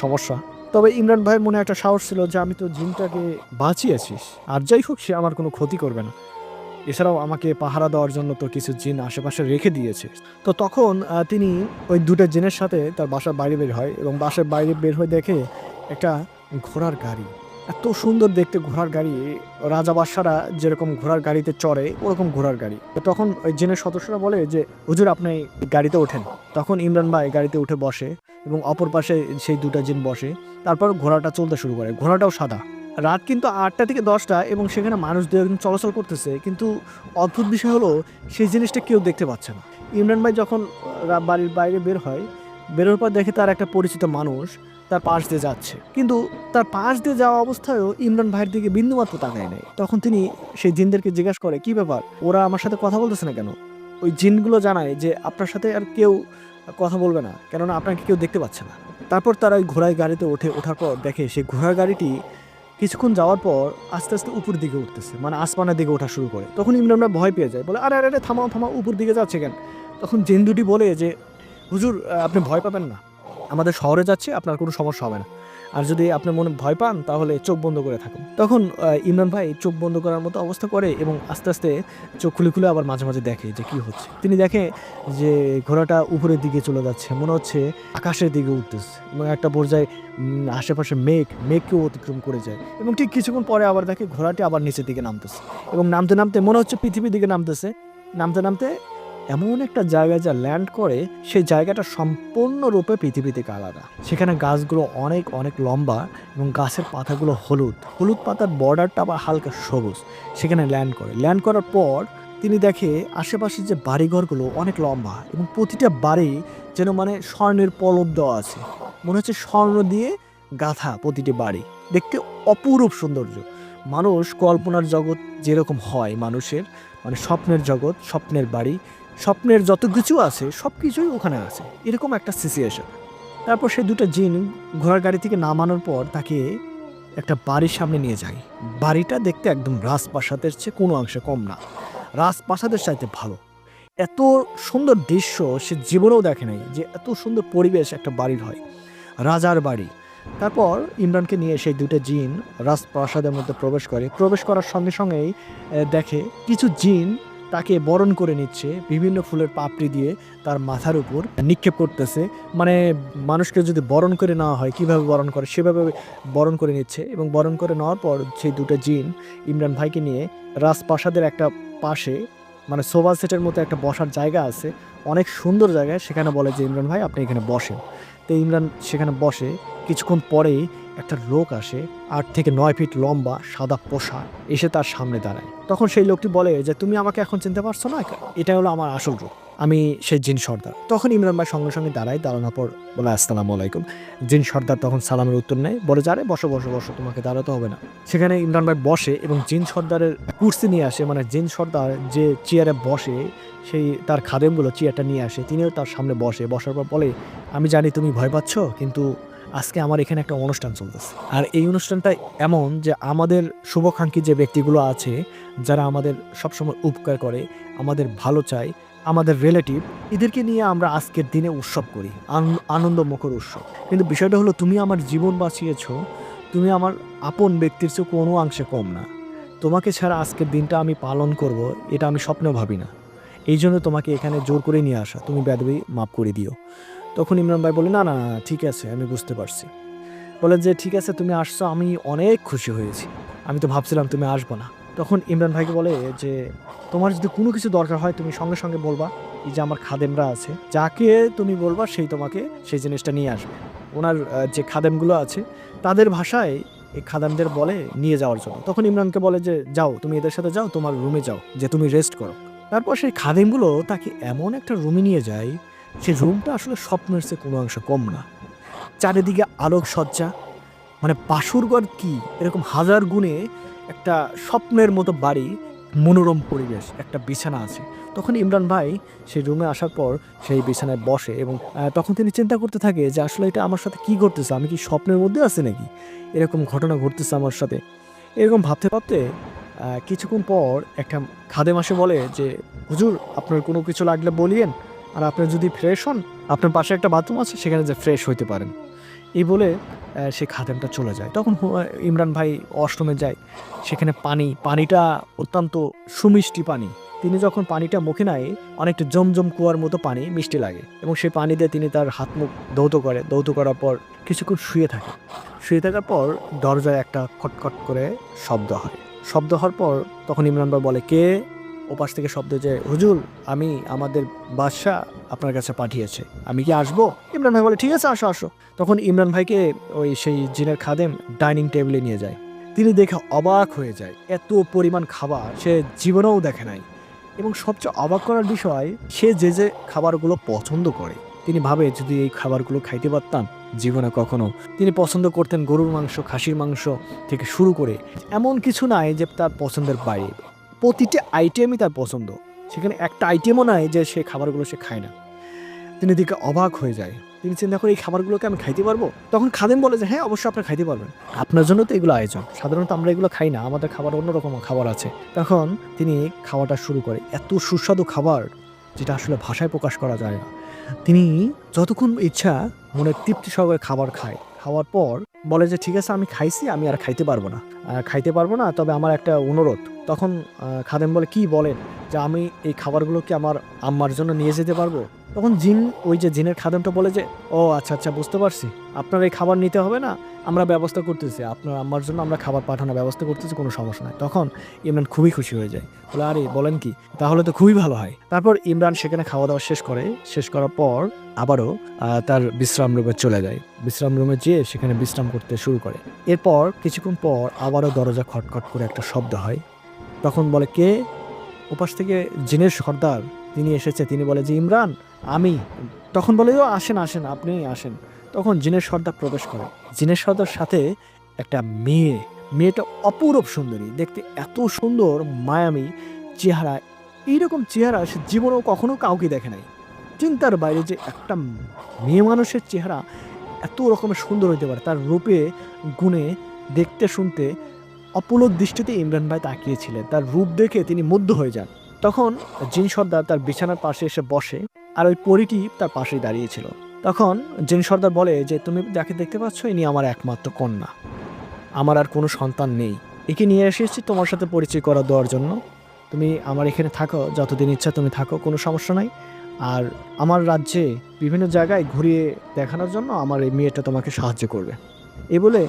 Speaker 1: সমস্যা। তবে ইমরান ভাইয়ের মনে একটা সাহস ছিল যে আমি তো জিনটাকে বাঁচিয়েছিস, আর যাই হোক সে আমার কোনো ক্ষতি করবে না। এছাড়াও আমাকে পাহারা দেওয়ার জন্য তো কিছু জিন আশেপাশে রেখে দিয়েছে। তো তখন তিনি ওই দুটো জিনের সাথে তার বাসার বাইরে বের হয়, এবং বাসার বাইরে বের হয়ে দেখে একটা ঘোড়ার গাড়ি। এত সুন্দর দেখতে ঘোড়ার গাড়ি, রাজা বাদশারা যেরকম ঘোড়ার গাড়িতে চড়ে ওরকম ঘোড়ার গাড়ি। তো তখন ওই জিনের সদস্যরা বলে যে, হুজুর, আপনি গাড়িতে ওঠেন। তখন ইমরান ভাই গাড়িতে উঠে বসে এবং অপর পাশে সেই দুটা জিন বসে। তারপর ঘোড়াটা চলতে শুরু করে। ঘোড়াটাও সাদা। রাত কিন্তু ৮টা থেকে ১০টা, এবং সেখানে মানুষ দু একজন চলাচল করতেছে, কিন্তু অদ্ভুত বিষয় হলো সেই জিনিসটা কেউ দেখতে পাচ্ছে না। ইমরান ভাই যখন বাড়ির বাইরে বের হয়, বেরোর পর দেখে তার একটা পরিচিত মানুষ তার পাশ দিয়ে যাচ্ছে, কিন্তু তার পাশ দিয়ে যাওয়া অবস্থায়ও ইমরান ভাইয়ের দিকে বিন্দুমাত্র তাকায় নেই। তখন তিনি সেই জিনদেরকে জিজ্ঞাসা করে, কি ব্যাপার, ওরা আমার সাথে কথা বলতেছে না কেন? ওই জিনগুলো জানায় যে আপনার সাথে আর কেউ কথা বলবে না, কেননা আপনাকে কেউ দেখতে পাচ্ছে না। তারপর তারা ওই ঘোড়ায় গাড়িতে ওঠার পর দেখে সেই ঘোড়ার গাড়িটি কিছুক্ষণ যাওয়ার পর আস্তে আস্তে উপর দিকে উঠতেছে, মানে আসমানের দিকে ওঠা শুরু করে। তখন ইমরান ভাই ভয় পেয়ে যায়, বলে, আরে আরে আরে, থামাও থামাও, উপর দিকে যাচ্ছে কেন? তখন জিন দুটি বলে যে, হুজুর, আপনি ভয় পাবেন না, আমাদের শহরে যাচ্ছে, আপনার কোনো সমস্যা হবে না। আর যদি আপনার মনে ভয় পান তাহলে চোখ বন্ধ করে থাকুন। তখন ইমরান ভাই চোখ বন্ধ করার মতো অবস্থা করে এবং আস্তে আস্তে চোখ খুলে খুলে আবার মাঝে মাঝে দেখে যে কি হচ্ছে। তিনি দেখে যে ঘোড়াটা উপরের দিকে চলে যাচ্ছে, মনে হচ্ছে আকাশের দিকে উঠতেছে, এবং একটা পর্যায়ে আশেপাশে মেঘকেও অতিক্রম করে যায়, এবং ঠিক কিছুক্ষণ পরে আবার দেখে ঘোড়াটি আবার নিচের দিকে নামতেছে, এবং নামতে নামতে মনে হচ্ছে পৃথিবীর দিকে নামতেছে। নামতে নামতে এমন একটা জায়গায় যা ল্যান্ড করে, সেই জায়গাটা সম্পূর্ণরূপে পৃথিবী থেকে আলাদা। সেখানে গাছগুলো অনেক অনেক লম্বা, এবং গাছের পাতাগুলো হলুদ হলুদ, পাতার বর্ডারটা আবার হালকা সবুজ। সেখানে ল্যান্ড করার পর তিনি দেখে আশেপাশে যে বাড়িঘরগুলো অনেক লম্বা, এবং প্রতিটা বাড়ি যেন মানে স্বর্ণের পলব দেওয়া আছে, মনে হচ্ছে স্বর্ণ দিয়ে গাঁথা প্রতিটি বাড়ি। দেখতে অপরূপ সৌন্দর্য। মানুষ কল্পনার জগৎ যেরকম হয় মানুষের, মানে স্বপ্নের জগৎ, স্বপ্নের বাড়ি, স্বপ্নের যত কিছু আছে সব কিছুই ওখানে আছে, এরকম একটা সিচুয়েশন। তারপর সেই দুটো জিন ঘোড়ার গাড়ি থেকে নামানোর পর তাকে একটা বাড়ির সামনে নিয়ে যায়। বাড়িটা দেখতে একদম রাজপ্রাসাদের চেয়ে কোনো অংশে কম না, রাজপ্রাসাদের চাইতে ভালো। এত সুন্দর দৃশ্য সে জীবনেও দেখে নাই, যে এত সুন্দর পরিবেশ একটা বাড়ির হয়, রাজার বাড়ি। তারপর ইমরানকে নিয়ে সেই দুটো জিন রাজপ্রাসাদের মধ্যে প্রবেশ করার সঙ্গে সঙ্গেই দেখে কিছু জিন তাকে বরণ করে নিচ্ছে, বিভিন্ন ফুলের পাপড়ি দিয়ে তার মাথার উপর নিক্ষেপ করতেছে। মানে মানুষকে যদি বরণ করে নেওয়া হয় কীভাবে বরণ করে সেভাবে বরণ করে নিচ্ছে, এবং বরণ করে নেওয়ার পর সেই দুটো জিন ইমরান ভাইকে নিয়ে রাজপ্রাসাদের একটা পাশে, মানে সোফা সেটের মতো একটা বসার জায়গা আছে, অনেক সুন্দর জায়গায়, সেখানে বলে যে, ইমরান ভাই, আপনি এখানে বসেন। তো ইমরান সেখানে বসে। কিছুক্ষণ পরেই একটা লোক আসে, ৮ থেকে ৯ ফিট লম্বা, সাদা পোশাক, এসে তার সামনে দাঁড়ায়। তখন সেই লোকটি বলে যে, তুমি আমাকে এখন চিনতে পারছো না, এটা হলো আমার আসল রূপ, আমি সেই জিন সর্দার। তখন ইমরান ভাই সঙ্গে সঙ্গে দাঁড়ানোর পর বলে, আসসালামু আলাইকুম। জিন সর্দার তখন সালামের উত্তর নেয়, বলে, যারে বসো বসো বসো, তোমাকে দাঁড়াতে হবে না। সেখানে ইমরান ভাই বসে এবং জিন সর্দারের কুর্সি নিয়ে আসে, মানে জিন সর্দার যে চেয়ারে বসে সেই তার খাদেমগুলো চেয়ারটা নিয়ে আসে, তিনিও তার সামনে বসার পর বলে, আমি জানি তুমি ভয় পাচ্ছ, কিন্তু আজকে আমার এখানে একটা অনুষ্ঠান চলতেছে, আর এই অনুষ্ঠানটা এমন যে আমাদের শুভাকাঙ্ক্ষী যে ব্যক্তিগুলো আছে, যারা আমাদের সবসময় উপকার করে, আমাদের ভালো চায়, আমাদের রিলেটিভ, এদেরকে নিয়ে আমরা আজকের দিনে উৎসব করি, আনন্দমুখর উৎসব। কিন্তু বিষয়টা হলো, তুমি আমার জীবন বাঁচিয়েছ, তুমি আমার আপন ব্যক্তির চেয়ে কোনো অংশে কম না, তোমাকে ছাড়া আজকের দিনটা আমি পালন করব এটা আমি স্বপ্নেও ভাবি না। এই জন্য তোমাকে এখানে জোর করে নিয়ে আসা, তুমি বেদবি মাফ করে দিও। তখন ইমরান ভাই বলে, না না না, ঠিক আছে, আমি বুঝতে পারছি। বলে যে ঠিক আছে, তুমি আসছো, আমি অনেক খুশি হয়েছি, আমি তো ভাবছিলাম তুমি আসবো না। তখন ইমরান ভাইকে বলে যে তোমার যদি কোনো কিছু দরকার হয় তুমি সঙ্গে সঙ্গে বলবা, এই যে আমার খাদেমরা আছে, যাকে তুমি বলবা সেই তোমাকে সেই জিনিসটা নিয়ে আসবে। ওনার যে খাদেমগুলো আছে তাদের ভাষায় এই খাদেমদের বলে নিয়ে যাওয়ার জন্য। তখন ইমরানকে বলে যে যাও, তুমি এদের সাথে যাও, তোমার রুমে যাও, যে তুমি রেস্ট করো। তারপর সেই খাদেমগুলো তাকে এমন একটা রুমে নিয়ে যায়, সেই রুমটা আসলে স্বপ্নের চেয়ে কোনো অংশ কম না। চারিদিকে আলোকসজ্জা, মানে বাসুরঘর কি এরকম হাজার গুণে একটা স্বপ্নের মতো বাড়ি, মনোরম পরিবেশ, একটা বিছানা আছে। তখন ইমরান ভাই সেই রুমে আসার পর সেই বিছানায় বসে এবং তখন তিনি চিন্তা করতে থাকে যে আসলে এটা আমার সাথে কি ঘটতেছে, আমি কি স্বপ্নের মধ্যে আছি নাকি, এরকম ঘটনা ঘটতেছে আমার সাথে। এরকম ভাবতে ভাবতে কিছুক্ষণ পর একটা খাদেম আসে, বলে যে হুজুর, আপনার কোনো কিছু লাগলে বলিয়েন, আর আপনি যদি ফ্রেশ হন আপনার পাশে একটা বাথরুম আছে, সেখানে যে ফ্রেশ হইতে পারেন। এই বলে সে খাদেমটা চলে যায়। তখন ইমরান ভাই ওয়াশরুমে যায়, সেখানে পানিটা অত্যন্ত সুমিষ্টি পানি। তিনি যখন পানিটা মুখে নেয়, অনেকটা জমজম কুয়ার মতো পানি, মিষ্টি লাগে, এবং সেই পানি দিয়ে তিনি তার হাত মুখ ধৌত করার পর কিছুক্ষণ শুয়ে থাকে। শুয়ে থাকার পর দরজায় একটা খটখট করে শব্দ হওয়ার পর তখন ইমরান ভাই বলে, কে? ওপাশ থেকে শব্দ, যে হুজুর, আমি আমাদের বাদশা আপনার কাছে পাঠিয়েছে, আমি কি আসবো? ইমরান ভাই বলে, ঠিক আছে, আসো আসো। তখন ইমরান ভাইকে ওই সেই জিনের খাদেম ডাইনিং টেবিলে নিয়ে যায়। তিনি দেখে অবাক হয়ে যায়, এত পরিমাণ খাবার সে জীবনেও দেখে নাই। এবং সবচেয়ে অবাক করার বিষয়, সে যে খাবারগুলো পছন্দ করে, তিনি ভাবে যদি এই খাবারগুলো খাইতে পারতাম জীবনে কখনো। তিনি পছন্দ করতেন গরুর মাংস, খাসির মাংস থেকে শুরু করে, এমন কিছু নাই যে তার পছন্দের বাইরে। প্রতিটি আইটেমই তার পছন্দ, সেখানে একটা আইটেমও নাই যে সে খাবারগুলো সে খায় না। তিনি দিকে অবাক হয়ে যায়, তিনি চিন্তা করে এই খাবারগুলোকে আমি খাইতে পারবো? তখন খাদেম বলে যে হ্যাঁ, অবশ্যই আপনি খাইতে পারবেন, আপনার জন্য তো এগুলো আয়োজন, সাধারণত আমরা এগুলো খাই না, আমাদের খাবার অন্যরকম খাবার আছে। তখন তিনি খাওয়াটা শুরু করে, এত সুস্বাদু খাবার যেটা আসলে ভাষায় প্রকাশ করা যায় না। তিনি যতক্ষণ ইচ্ছা মনে তৃপ্তি সহকারে খাবার খায়। খাওয়ার পর বলে যে ঠিক আছে, আমি খাইছি, আমি আর খাইতে পারবো না, তবে আমার একটা অনুরোধ। তখন খাদেম বলে, কি বলেন? যে আমি এই খাবারগুলোকে আমার আম্মার জন্য নিয়ে যেতে পারবো? তখন ওই যে জিনের খাদেমটা বলে যে, ও আচ্ছা আচ্ছা, বুঝতে পারছি, আপনার এই খাবার নিতে হবে না, আমরা ব্যবস্থা করতেছি, আপনার আম্মার জন্য আমরা খাবার পাঠানোর ব্যবস্থা করতেছি, কোনো সমস্যা নাই। তখন ইমরান খুবই খুশি হয়ে যায়, বলে আরে বলেন কি, তাহলে তো খুবই ভালো হয়। তারপর ইমরান সেখানে খাওয়া দাওয়া শেষ করার পর আবারও তার বিশ্রাম রুমে চলে যায়। বিশ্রাম রুমে যেয়ে সেখানে বিশ্রাম করতে শুরু করে। এরপর কিছুক্ষণ পর আবারও দরজা খটখট করে একটা শব্দ হয়। তখন বলে, কে? ওপাশ থেকে জিনের সর্দার তিনি এসেছে। তিনি বলে যে ইমরান, আমি। তখন বলে, ও আসেন আসেন, আপনি আসেন। তখন জিনের সর্দার প্রবেশ করে। জিনের সর্দার সাথে একটা মেয়েটা অপূরব সুন্দরী, দেখতে এত সুন্দর, মায়ামী চেহারা। এইরকম চেহারা সে জীবনেও কখনো কাউকে দেখে নাই। চিন্তার বাইরে যে একটা মেয়ে মানুষের চেহারা এত রকমের সুন্দর হইতে পারে, তার রূপে গুণে, দেখতে শুনতে অপলক দৃষ্টিতে ইমরান ভাই তাকিয়েছিলেন। তার রূপ দেখে তিনি মুগ্ধ হয়ে যান। তখন জিন সর্দার তার বিছানার পাশে এসে বসে, আর ওই পরীটি তার পাশেই দাঁড়িয়েছিল। তখন জিন সর্দার বলে যে তুমি যাকে দেখতে পাচ্ছ, ইনি আমার একমাত্র কন্যা, আমার আর কোনো সন্তান নেই, একে নিয়ে এসেছি তোমার সাথে পরিচয় করা দেওয়ার জন্য। তুমি আমার এখানে থাকো, যতদিন ইচ্ছা তুমি থাকো, কোনো সমস্যা নাই। আর আমার রাজ্যে বিভিন্ন জায়গায় ঘুরিয়ে দেখানোর জন্য আমার এই মেয়েটা তোমাকে সাহায্য করবে। এ বলে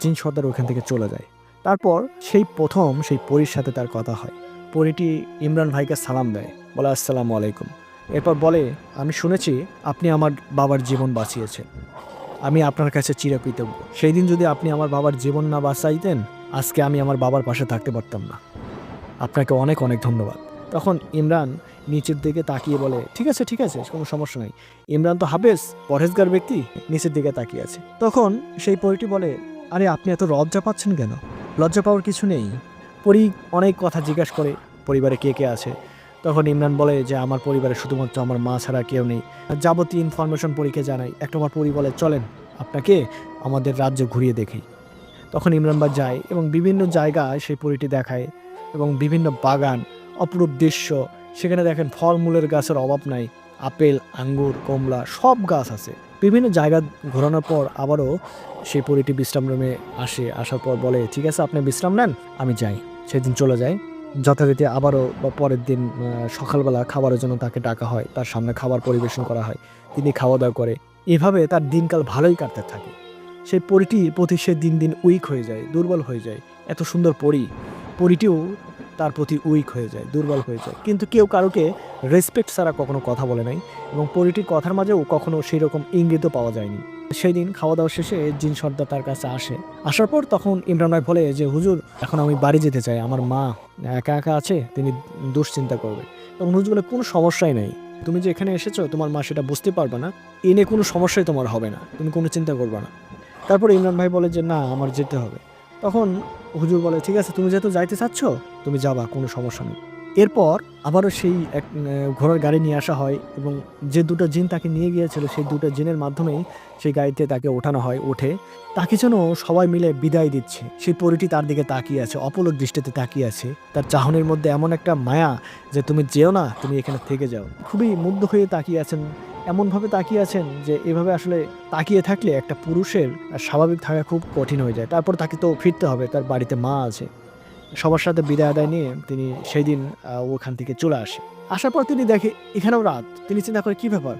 Speaker 1: জিন সর্দার ওখান থেকে চলে যায়। তারপর সেই প্রথম সেই পরীর সাথে তার কথা হয়। পরীটি ইমরান ভাইকে সালাম দেয়, বলে আসসালামু আলাইকুম। এরপর বলে, আমি শুনেছি আপনি আমার বাবার জীবন বাঁচিয়েছেন, আমি আপনার কাছে চিরকৃতজ্ঞ। সেই দিন যদি আপনি আমার বাবার জীবন না বাঁচাইতেন, আজকে আমি আমার বাবার পাশে থাকতে পারতাম না। আপনাকে অনেক অনেক ধন্যবাদ। তখন ইমরান নিচের দিকে তাকিয়ে বলে, ঠিক আছে ঠিক আছে, কোনো সমস্যা নাই। ইমরান তো হাফেজ, পরহেজগার ব্যক্তি, নিচের দিকে তাকিয়ে আছে। তখন সেই পরীটি বলে, আরে আপনি এত লজ্জা পাচ্ছেন কেন? লজ্জা পাওয়ার কিছু নেই। পরী অনেক কথা জিজ্ঞাসা করে, পরিবারে কে কে আছে? তখন ইমরান বলে যে আমার পরিবারে শুধুমাত্র আমার মা ছাড়া কেউ নেই। যাবতীয় ইনফরমেশন পরীকে জানাই। একটা আমার পরী বলে, চলেন আপনাকে আমাদের রাজ্য ঘুরিয়ে দেখি। তখন ইমরান ভাই যায় এবং বিভিন্ন জায়গায় সেই পরীটি দেখায়, এবং বিভিন্ন বাগান, অপরূপ দৃশ্য। সেখানে দেখেন ফলমূলের গাছের অভাব নাই, আপেল, আঙ্গুর, কমলা সব গাছ আছে। বিভিন্ন জায়গা ঘোরানোর পর আবারও সেই পরীটি বিশ্রাম রুমে আসার পর বলে, ঠিক আছে আপনি বিশ্রাম নেন, আমি যাই। সেদিন চলে যায়। যথারীতি আবারও পরের দিন সকালবেলা খাবারের জন্য তাকে ডাকা হয়, তার সামনে খাবার পরিবেশন করা হয়, তিনি খাওয়া দাওয়া করে। এভাবে তার দিনকাল ভালোই কাটতে থাকে। সেই পরীটির প্রতি সে দিন দিন উইক হয়ে যায়, দুর্বল হয়ে যায়। এত সুন্দর পরীটিও তার প্রতি উইক হয়ে যায়, দুর্বল হয়ে যায়। কিন্তু কেউ কারোকে রেসপেক্ট ছাড়া কখনো কথা বলে নাই, এবং পরীটির কথার মাঝেও কখনো সেই রকম ইঙ্গিতও পাওয়া যায়নি। সেই দিন খাওয়া দাওয়া শেষে জিন সর্দার তার কাছে আসে। আসার পর তখন ইমরান ভাই বলে যে হুজুর, এখন আমি বাড়ি যেতে চাই, আমার মা একা একা আছে, তিনি দুশ্চিন্তা করবে। তখন হুজুর বলে কোনো সমস্যাই নেই, তুমি যে এখানে এসেছো তোমার মা সেটা বুঝতে পারবে না, এ নিয়ে কোনো সমস্যাই তোমার হবে না, তুমি কোনো চিন্তা করবে না। তারপর ইমরান ভাই বলে যে না, আমার যেতে হবে। তখন হুজুর বলে ঠিক আছে, তুমি যেহেতু যাইতে চাচ্ছ তুমি যাবা, কোনো সমস্যা নেই। এরপর আবারও সেই এক ঘোড়ার গাড়ি নিয়ে আসা হয়, এবং যে দুটো জিন তাকে নিয়ে গিয়েছিল সেই দুটো জিনের মাধ্যমেই সেই গাড়িতে তাকে ওঠানো হয়। উঠে তাকে যেন সবাই মিলে বিদায় দিচ্ছে। সেই পরীটি তার দিকে তাকিয়ে আছে, অপলক দৃষ্টিতে তাকিয়ে আছে। তার চাহনির মধ্যে এমন একটা মায়া যে তুমি যেও না, তুমি এখানে থেকে যাও। খুবই মুগ্ধ হয়ে তাকিয়ে আছেন, এমনভাবে তাকিয়ে আছেন যে এভাবে আসলে তাকিয়ে থাকলে একটা পুরুষের স্বাভাবিক থাকা খুব কঠিন হয়ে যায়। তারপর তাকে তো ফিরতে হবে, তার বাড়িতে মা আছে। সবার সাথে বিদায় আদায় নিয়ে তিনি সেই দিন ওখান থেকে চলে আসে। আসার পর তিনি দেখে এখানেও রাত। তিনি চিন্তা করে কী ব্যাপার,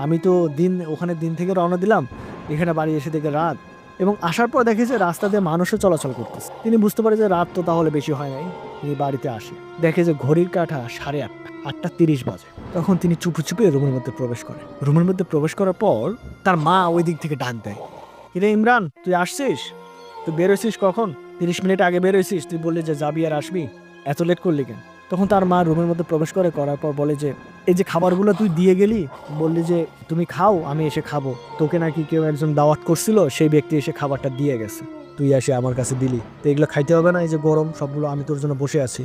Speaker 1: আমি তো ওখানে দিন থেকে রওনা দিলাম, এখানে বাড়ি এসে দেখে রাত। এবং আসার পর দেখে যে রাস্তা দিয়ে মানুষও চলাচল করতেছে। তিনি বুঝতে পারে যে রাত তো তাহলে বেশি হয় নাই। তিনি বাড়িতে আসে, দেখে যে ঘড়ির কাঁটা 8:30, 8:30 বাজে। তখন তিনি চুপে চুপে রুমের মধ্যে প্রবেশ করে। রুমের মধ্যে প্রবেশ করার পর তার মা ওই দিক থেকে ডাক দেয়, কিরে ইমরান, তুই আসছিস? তুই বেরোছিস কখন? 30 মিনিট আগে বেরোইছিস, তুই বললি যে যাবি আর আসবি, এত লেট করলি কেন? তখন তার মা রুমের মধ্যে প্রবেশ করার পর বলে যে এই যে খাবারগুলো তুই দিয়ে গেলি, বললি যে তুমি খাও, আমি এসে খাবো, তোকে নাকি কেউ একজন দাওয়াত করছিল, সেই ব্যক্তি এসে খাবারটা দিয়ে গেছে, তুই এসে আমার কাছে দিলি, তো এগুলো খাইতে হবে না? এই যে গরম সবগুলো, আমি তোর জন্য বসে আছি।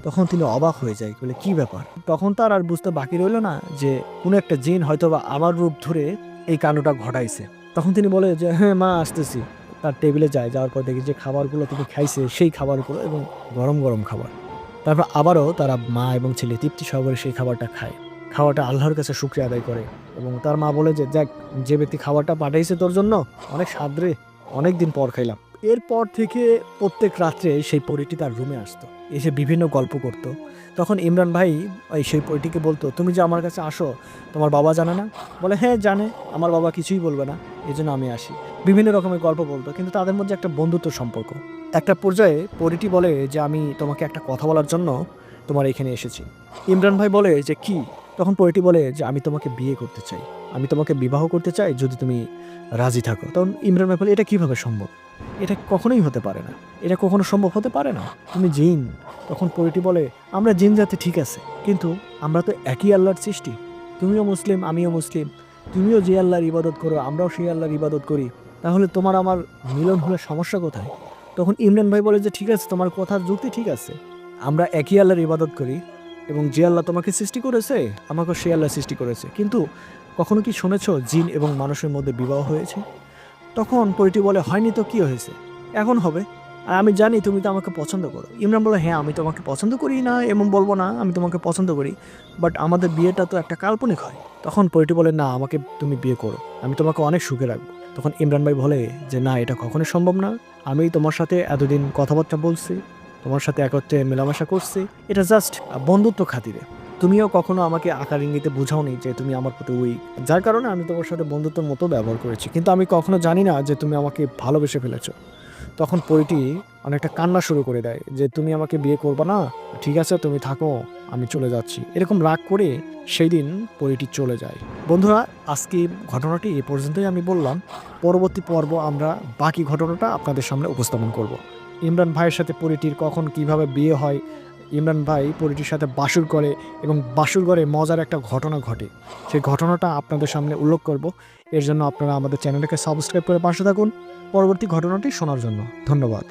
Speaker 1: তখন তিনি অবাক হয়ে যায়, বলে কি ব্যাপার? তখন তার আর বুঝতে বাকি রইল না যে কোনো একটা জিন হয়তো বা আমার রূপ ধরে এই কাণ্ডটা ঘটাইছে। তখন তিনি বলে যে হ্যাঁ মা, আসতেছি। তার টেবিলে যাওয়ার পর দেখি যে খাবারগুলো তিনি খাইছে সেই খাবারগুলো, এবং গরম গরম খাবার। তারপর আবারও তারা মা এবং ছেলে তৃপ্তি সহকারে সেই খাবারটা খায়। খাওয়াটা আল্লাহর কাছে শুকরিয়া আদায় করে, এবং তার মা বলে যে দেখ, যে ব্যক্তি খাবারটা পাঠাইছে তোর জন্য অনেক স্বাদরে, অনেক দিন পর খাইলাম। এরপর থেকে প্রত্যেক রাত্রে সেই পরীটি তার রুমে আসতো, এসে বিভিন্ন গল্প করত। তখন ইমরান ভাই সেই পরীটিকে বলতো, তুমি যে আমার কাছে আসো, তোমার বাবা জানে না? বলে হ্যাঁ জানে, আমার বাবা কিছুই বলবে না, এই জন্য আমি আসি। বিভিন্ন রকমের গল্প বলতো, কিন্তু তাদের মধ্যে একটা বন্ধুত্ব সম্পর্ক। একটা পর্যায়ে পরীটি বলে যে আমি তোমাকে একটা কথা বলার জন্য তোমার এখানে এসেছি। ইমরান ভাই বলে যে কি? তখন পরীটি বলে যে আমি তোমাকে বিয়ে করতে চাই, আমি তোমাকে বিবাহ করতে চাই যদি তুমি রাজি থাকো। তখন ইমরান ভাই বলে এটা কিভাবে সম্ভব? এটা কখনোই হতে পারে না, এটা কখনো সম্ভব হতে পারে না, তুমি জিন। তখন পরীটি বলে আমরা জিন জাতি ঠিক আছে, কিন্তু আমরা তো একই আল্লাহর সৃষ্টি, তুমিও মুসলিম আমিও মুসলিম, তুমিও যে আল্লাহর ইবাদত করো আমরাও সেই আল্লাহর ইবাদত করি, তাহলে তোমার আমার মিলন হলে সমস্যা কোথায়? তখন ইমরান ভাই বলে যে ঠিক আছে, তোমার কথার যুক্তি ঠিক আছে, আমরা একই আল্লাহর ইবাদত করি, এবং যে আল্লাহ তোমাকে সৃষ্টি করেছে আমাকে সেই আল্লাহ সৃষ্টি করেছে, কিন্তু কখনো কি শুনেছো জিন এবং মানুষের মধ্যে বিবাহ হয়েছে? তখন পরীটি বলে হয়নি তো কি হয়েছে, এখন হবে, আর আমি জানি তুমি তো আমাকে পছন্দ করো। ইমরান বলে হ্যাঁ, আমি তোমাকে পছন্দ করি না এমন বলবো না, আমি তোমাকে পছন্দ করি, বাট আমাদের বিয়েটা তো একটা কাল্পনিক হয়। তখন পরীটি বলে না, আমাকে তুমি বিয়ে করো, আমি তোমাকে অনেক সুখে রাখবো। তখন ইমরান ভাই বলে যে না, এটা কখনোই সম্ভব না, আমি তোমার সাথে এতদিন কথাবার্তা বলছি, তোমার সাথে একত্রে মেলামেশা করছি, এটা জাস্ট বন্ধুত্ব খাতিরে, তুমিও কখনো আমাকে আকার ইঙ্গিতে বোঝাওনি যে তুমি আমার প্রতি উইক, যার কারণে আমি তোমার সাথে বন্ধুত্বের মতো ব্যবহার করেছি, কিন্তু আমি কখনো জানি না যে তুমি আমাকে ভালোবেসে ফেলেছো। তখন পরীটি অনেকটা কান্না শুরু করে দেয় যে তুমি আমাকে বিয়ে করবে না, ঠিক আছে তুমি থাকো, আমি চলে যাচ্ছি। এরকম রাগ করে সেই দিন পরীটি চলে যায়। বন্ধুরা, আজকে ঘটনাটি এ পর্যন্তই আমি বললাম। পরবর্তী পর্ব আমরা বাকি ঘটনাটা আপনাদের সামনে উপস্থাপন করব। ইমরান ভাইয়ের সাথে পরীটির কখন কিভাবে বিয়ে হয়, ইমরান ভাই পরীটির সাথে বাসর করে, এবং বাসর ঘরে মজার একটা ঘটনা ঘটে, সেই ঘটনাটা আপনাদের সামনে উল্লেখ করব। এর জন্য আপনারা আমাদের চ্যানেলটাকে সাবস্ক্রাইব করে পাশে থাকুন পরবর্তী ঘটনাটি শোনার জন্য। ধন্যবাদ।